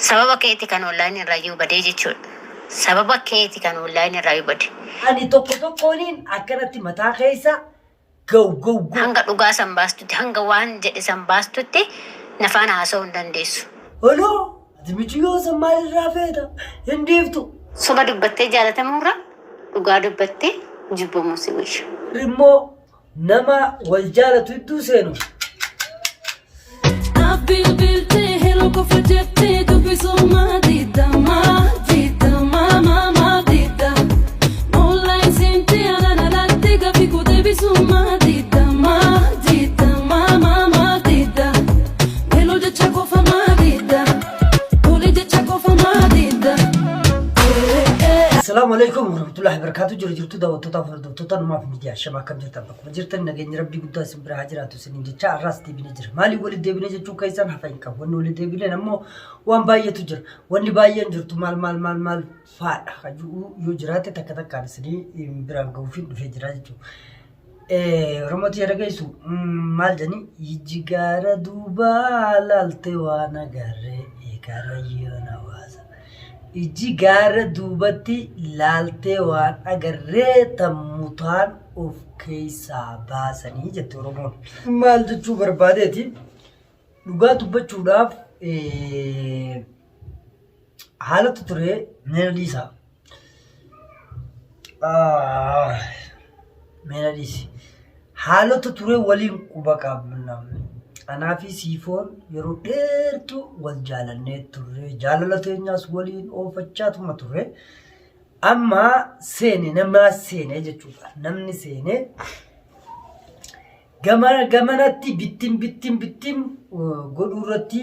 sababa keeti kan online irraa iyyuu badee jechuudha. Sababa keeti kan online irraa iyyuu bade. Ani tokkooniin akkanatti mataa keessa gau. Hanga dhugaa san baastutti hanga waan jedhe san baastutti nafaan haasa'uu hin dandeessu. Oloo ati michiyoo san maalirraa feeta hin dhiiftu. Soba dubbattee jaalatamurra dhugaa dubbattee jibbamu si wisha. Immoo nama wal jaalatu iddoo seenu. السلام عليكم ورحمة الله وبركاته. جرجرتو دعوتو فردوتو ما في ميديا شباب كم جرتا بكم جرتن نجني ربي قدام سبرا هجراتو سنين جتشا راس دي بنجر مالي ولد دي بنجر شو كيسان حفين كم ونولد دي بنجر نمو وان باية تجر واني باية جرتو مال فات خجو يجرات تكتا كارسني برام قوفين في جراتو رمتي رجيسو مال جني يجيكارا دوبا لالتوانا غري يكارا وازا Iji gara dubatti laalte waan agarree tammutaan of keessaa baasanii jette Oromoon. Maal jechuu barbaadeeti? Dhugaa dubbachuudhaaf haalatu ture Meenadiisaa. Meenadiisi. Haalatu ture waliin quba qabna. Anaafi siifoon yeroo dheertu wal jaalannee turre jaalala teenyaas waliin oofachaa turre amma nama seene jechuudha namni seene gamanatti bittim godhuurratti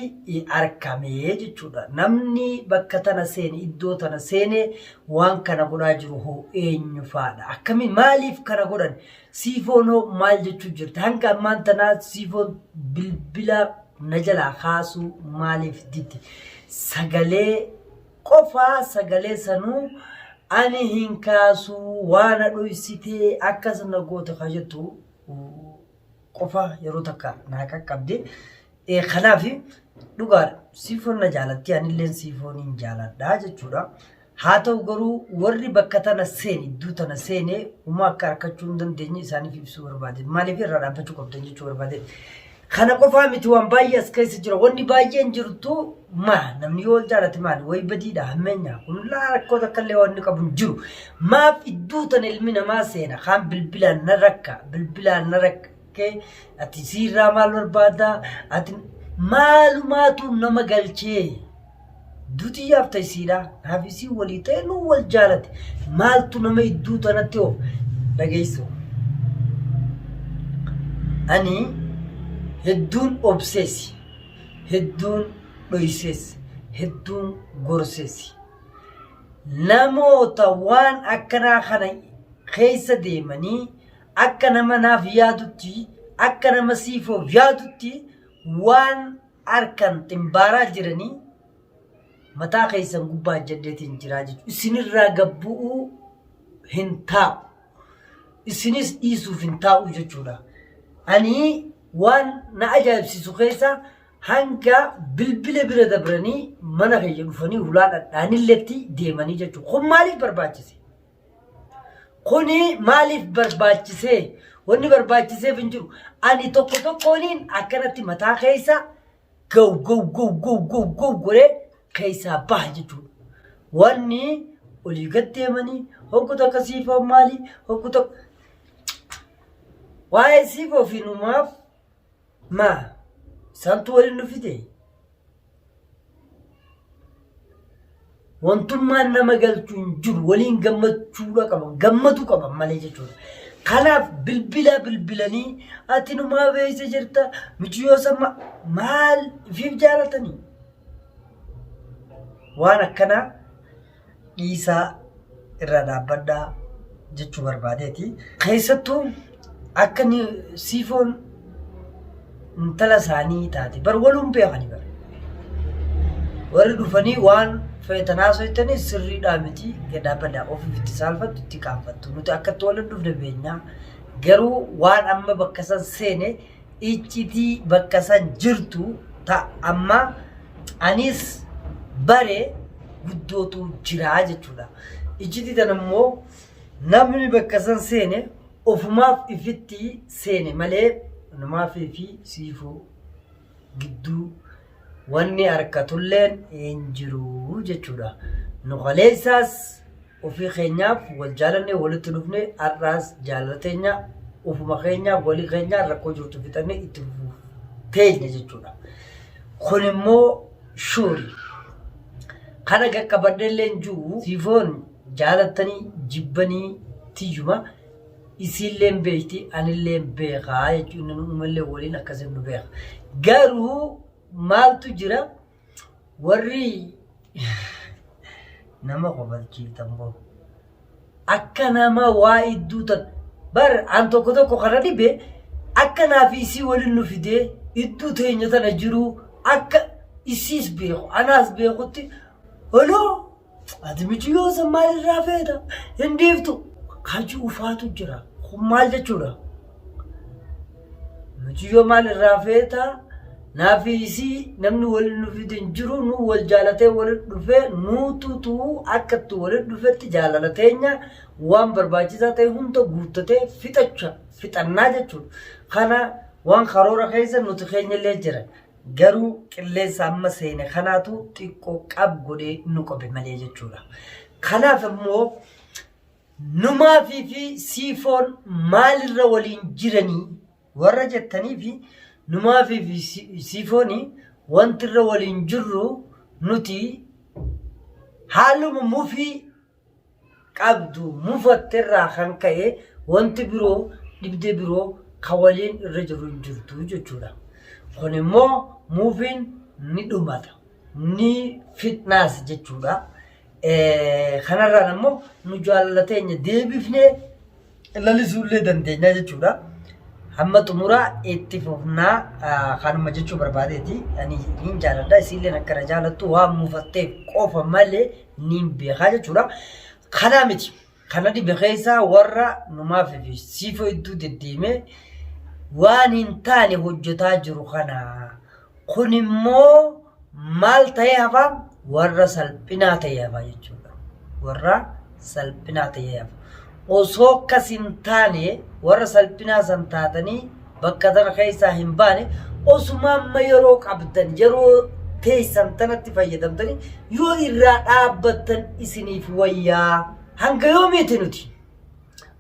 argamee jechuudha namni bakka tana seene iddoo tana seene waan kana godhaa jiru hoo eenyu faadha akkamiin maaliif kana godhan siifoon maal jechuu jirti hanga ammaan tanaa siifoon bilbila najalaa kaasuu maaliif diddi sagalee qofaa sagalee sanuu ani hin kaasuu waan dhoysitee akkasana goota kajettu qofa yeroo takka naa qaqqabde kanaaf dhugaadha siifoon na jaalatti anilleen siifooniin jaaladhaa jechuudha haa ta'u garuu warri bakka tana seene iddoo tana seene uma akka harkachuu hin dandeenye isaaniif ibsuu barbaade maaliif irraa dhaabbachuu qabdan jechuu barbaade kana qofaa miti waan baay'ee as keessa jira wanni baay'een jirtu namni yoo jaalate maali way badiidha hammeenya kun rakkoo takka illee wanni qabu hin jiru maaf iddoo tana ilmi namaa seena kaan bilbilaan na rakka ati sirraa maal barbaada ati maalumaatu nama galchee duti yaafta isiidha naafisii walii ta'e nu wal jaalate maaltu nama iddoo tanatti of dhageessu ani hedduun obseesi hedduun dhoyseesi hedduun gorseesi namoota waan akkanaa kana keessa deemanii akka nama naaf yaadutti akka nama siifoof yaadutti waan harkan ximbaaraa jiranii mataa keessan gubbaa jaddeetiin jiraa jechuudha isinirraa gabbu'uu hin taa'u isinis dhiisuuf hin taa'u jechuudha ani waan na ajaa'ibsiisu keessa hanga bilbila bira dabranii mana keenya dhufanii hulaa dhadhaanilletti deemanii jechuudha kun maaliif barbaachise kuni maaliif barbaachise wanni barbaachiseef hin jiru ani tokkooniin akkanatti mataa keessa gau godhee keessaa baha jechuudha wanni olii gad deemanii hogguta akka siifoo maali hogguta waa'ee siifoo fi numaaf isaantu waliin nu fide wantummaan nama galchuu hin jiru waliin gammachuu qaban malee jechuudha kanaaf bilbilanii ati numaa beeyse jirta michiyoo sama maal ifiif jaalatanii waan akkanaa dhiisaa irra dhaabbadhaa jechuu barbaadeeti keessattuu akka siifoon intala isaanii taate bar waluun beekanii bar warri dhufanii waan feetanaa soitanii sirriidhaa miti gadaabadaa ofiifitti saalfattu itti kaanfattu nuti akkatti waliin dhufne beenyaa garuu waan amma bakka san seene iccitii bakka san jirtu ta amma anis bare guddootu jiraa jechuudha. Ijjiti tan ammoo namni bakka san seene ofumaaf ifitti seene malee namaaf fi siifoo gidduu wanni harkatulleen hin jiru jechuudha. Nu qaleessaas ofii keenyaaf wal jaalannee walitti dhufnee har'aas jaalateenya ofuma keenyaaf walii keenyaa rakkoo jirtu fixannee itti teenya jechuudha. Kun immoo shuuri. Kana qaqqabadheellee jiru siifoon jaalattanii jibbanii tiyyuma isiillee beekti anillee beekaa jechuun uummallee waliin akkasiin nu beeka. Garuu maaltu jira warri nama qobalchiitan boo akka nama waa idduu tan bar an tokko tokko kana dhibe akka naaf isii waliin nu fidee idduu teenya tana jiru akka isiis beeku anaas beekutti oloo ati michiyyoo san maalirraa feeta hin dhiiftu kaji ufaatu jira kun maal jechuudha michiyyoo maalirraa feeta naafi isii namni waliin nu fidin jiru nu wal jaalatee waliin dhufe nuututu akkatti waliin dhufetti jaalalateenya waan barbaachisaa ta'e hunda guuttatee fixannaa jechuudha. Kana waan karoora keessa nuti keenyallee jira. Garuu qilleensa amma seene kanaatu xiqqoo qab godhee nu qobe malee jechuudha. Kanaaf immoo numaafii fi siifoon maalirra waliin jiranii warra jettanii fi numaafii fi siifooni wantirra waliin jirru nuti haaluma mufii qabdu mufatterraa kan ka'e wanti biroo dhibdee biroo ka waliin irra jiru hin jirtu jechuudha. Kun immoo mufiin ni dhumata ni fitnaas jechuudha. Kanarraan immoo nu jaalateenya deebifnee lalisuullee dandeenya jechuudha. Hamma xumuraa itti fufnaa kanuma jechuu barbaadeeti. Ani hin jaaladha isiillee akkana jaalattu waan mufatteef qofa malee ni beekaa jechuudha. Kana miti. Kana dhibe keessaa warra numaaf fi siifoo iddoo deddeemee waan hin taane hojjetaa jiru kana. Kun immoo maal ta'ee hafa? Warra salphinaa ta'ee hafa jechuudha. Warra salphinaa ta'ee hafa. Osoo akkas hin taane warra salphinaa san taatanii bakka tana keessaa hin baane osuma amma yeroo qabdan yeroo teessan tanatti fayyadamtanii yoo irraa dhaabbattan isiniif wayyaa hanga yoomiiti nuti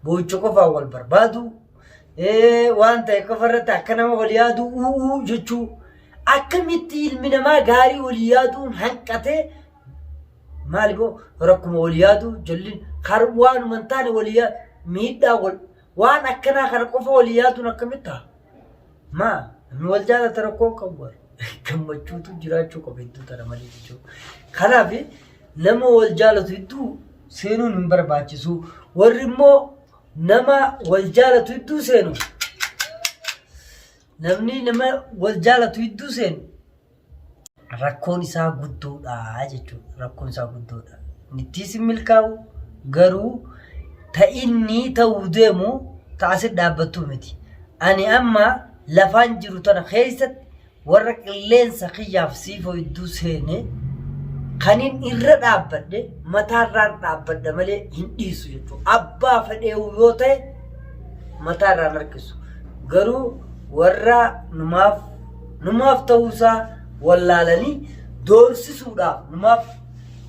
boocho qofaa wal barbaadu waan ta'e qofarratti akka nama wal yaadu jechuu akkamitti ilmi namaa gaarii wal yaaduun hanqatee maali boo rakkuma wal yaadu jolliin waan mantaane wal yaadu miidhaa waan akkanaa kana qofa wal yaaduun akkamitti maa namni wal jaalata rakkoo qabu gammachuutu jiraachuu qaba iddoo tana malee jechuudha. Kanaaf nama wal jaalatu iddoo seenuun hin barbaachisu. Warri immoo nama wal jaalatu iddoo seenu namni nama wal jaalatu iddoo seenu rakkoon isaa guddoodha jechuudha. Rakkoon isaa guddoodha. Nittiis milkaa'u garuu ta'inni ta'uu deemu taasisa dhaabbattuu miti. Ani amma lafaan jiru tana keessatti warra qilleensa kiyyaaf siifoo iddoo seene kanin irra dhaabbadhe mataarraan dhaabbadha malee hin dhiisu jechuudha. Abbaa fedhee yoo ta'e mataarraan harkisu. Garuu warra numaaf ta'uusaa wallaalanii doorsisuudhaaf numaaf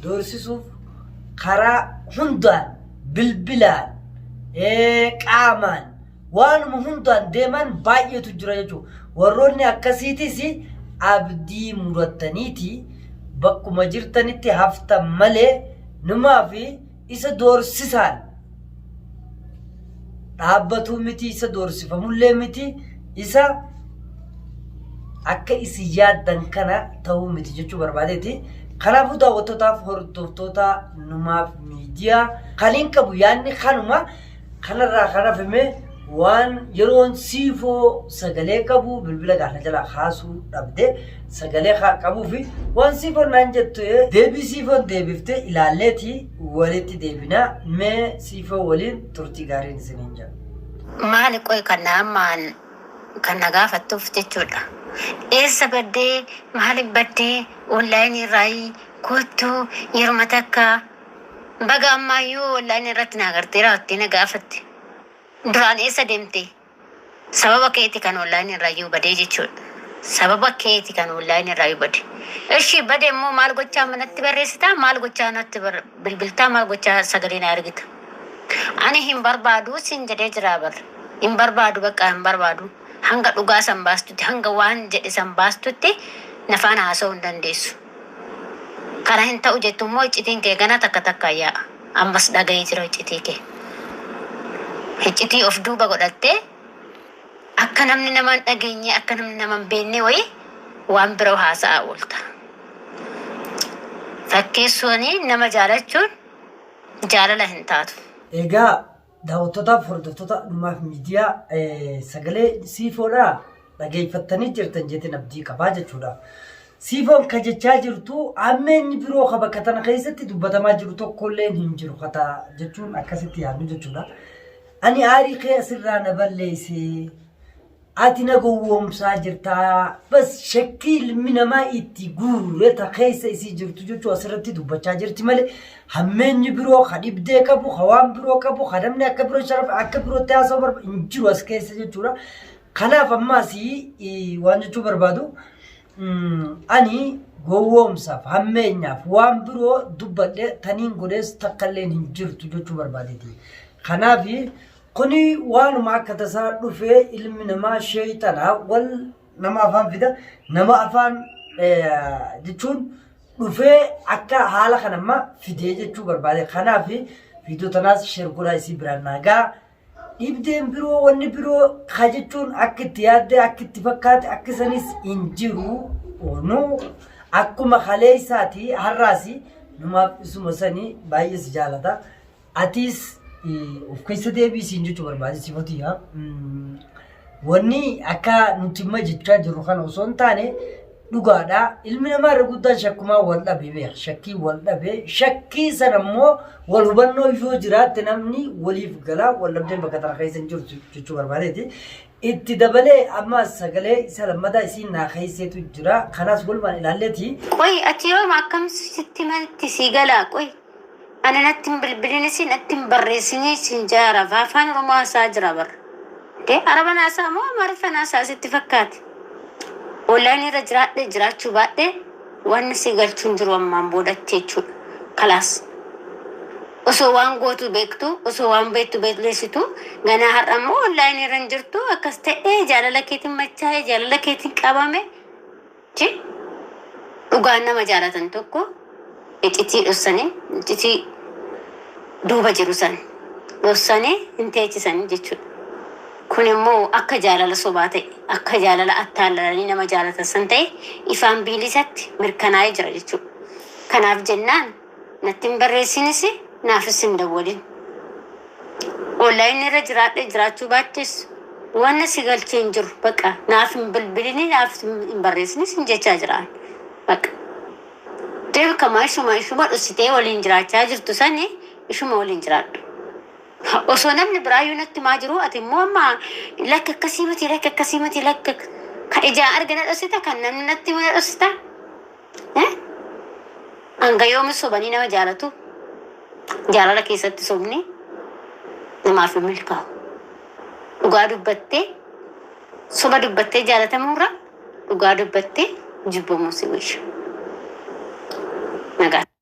doorsisuuf karaa hundaan bilbilaan qaamaan waanuma hundaan deeman baay'eetu jira jechuudha. Warroonni akkasiitis abdii murattaniiti bakkuma jirtanitti haftan malee numaaf isa doorsisaan dhaabbatuu miti isa doorsifamullee miti isa akka isi yaaddan kana ta'uu miti jechuu barbaadeeti. Kanaafuu daawwattootaaf hordoftoota numaaf miidiyaa kaniin qabu yaadni kanuma kanarraa kana fimee waan yeroon siifoo sagalee qabu bilbila gaafna jalaa kaasuu dhabde sagalee qabuu fi waan siifoo naan jettu deebii siifoo deebiftee ilaalleeti walitti deebinaa mee siifoo waliin turtii gaariin isiniin jira. Maali qoy kana ammaan kana gaafattuuf jechuudha. Eessa baddee maali baddee onlaayinii irraa kottu yeruma takka baga ammayyuu wallaan irratti na agartee raawwattee na gaafatti. Duraan eessa deemte? Sababa keeti kan wallaan irraayyuu badee jechuudha. Sababa keeti kan wallaan irraayyuu bade. Ishii bade immoo maal gochaa manatti barreessitaa? Maal gochaa natti bilbiltaa? Maal gochaa sagalee na argita? Ani hin barbaadu sin jedhee jira bar. Hin barbaadu bakka hin barbaadu. Hanga dhugaa san baastutti hanga waan jedhe san baastutti nafaan haasa'uu hin dandeessu. Kana hin ta'u jettu immoo iccitiin kee gana takka takka yaa'a. Ammas dhaga'ee jira iccitii kee. Iccitii of duuba godhattee akka namni nama hin dhageenye akka namni nama hin beekne wayii waan biroo haasa'aa oolta. Fakkeessuuni nama jaalachuun jaalala hin taatu. Egaa daawwattootaaf hordoftoota dhumaaf miidiyaa sagalee siifoodhaa dhageeffattanii jirtan jeetiin abdii qabaa jechuudha. Siifoon ka jechaa jirtu ammeenyi biroo ka bakka tana keessatti dubbatamaa jiru tokkollee hin jiru kata jechuun akkasitti yaadnu jechuudha. Ani aarii kee asirraa na balleessee ati na gowwoomsaa jirtaa bas shakkii ilmi namaa itti guurre ta keessa isii jirtu jechuu asirratti dubbachaa jirti malee hammeenyi biroo ka dhibdee qabu ka waan biroo qabu ka namni akka biroo sharafa akka birootti haasa'u barbaadu hin jiru as keessa jechuudha. Kanaaf ammaas waan jechuu barbaadu ani gowwoomsaaf hammeenyaaf waan biroo dubbadhee taniin godhees takkalleen hin jirtu jechuu barbaadeeti. Kanaaf kuni waanuma akka tasaa dhufee ilmi namaa sheeyxanaa wal nama afaan fida nama afaan jechuun dhufee akka haala kanamma fidee jechuu barbaade. Kanaaf viidiyoo tanaas sheer godhaa isii biraan naagaa dhibdeen biroo wanni biroo ka jechuun akka itti yaadde akka itti fakkaate akka sanis hin jiru. Nu akkuma kalee isaati har'aasi numaaf isuma sanii baay'ee si jaalata. Atis of keessa deebisiin jechuu barbaade sifatii wanni akka nuti imma jechaa jirru kana osoo hin taane dhugaadha. Ilmi namaa irra guddaan shakkumaa wal dhabee beeka. Shakkii wal dhabee shakkii sana immoo wal hubannoo yoo jiraatte namni waliif galaa wal dhabdeen bakka tana keessa hin jirtu jechuu barbaadeeti. Itti dabalee amma sagalee isa lammataa isiin naa keesseetu jira. Kanaas walumaan ilaalleeti. Qoy ati yooma akkamitti manatti sii galaa qoy. Ani natti hin bilbiliin siin natti hin barreessinii siin jaara afaan Oromoo haasaa jira bara. Arabaan haasaa moo Amaariffaan haasaa sitti fakkaate? Online irra jiraadhee jiraachuu baadhee wanni si galchuun jiru ammaan boodatti jechuudha. Kalaas. Osoo waan gootu beektu, osoo waan beektu beekleessitu, ganaa har'a immoo online irra hin jirtu akkas ta'ee jaalala keetiin machaa'ee jaalala keetiin qabame. Dhugaan nama jaalatan tokko iccitii dhossanii, iccitii duuba jiru san dhossanii hin teechisanii jechuudha. Kun immoo akka jaalala sobaa ta'e, akka jaalala attaallalanii nama jaalatan san ta'e ifaan biilisatti mirkanaa'ee jira jechuudha. Kanaaf jennaan natti hin barreessinis naafis hin dawwalin. Online irra jiraadhee jiraachuu baattis wanna si galchee hin jiru baqa naaf hin bilbilini naaf hin barreessinis hin jechaa jiraan baqa. Deebikamaa ishuma dhussitee waliin jiraachaa jirtu sani ishuma waliin jiraadhu. Osoo namni biraayyuu natti maa jiru ati immoo amma lakka akkasii miti lakka ka ijaa argina dhossita kan namni natti mana dhossita. Hanga yoomi sobanii nama jaalatu jaalala keessatti sobni namaaf hin milkaa'u. Dhugaa dubbattee soba dubbattee jaalatamuurra dhugaa dubbattee jibbamuu si wisha. Nagaa.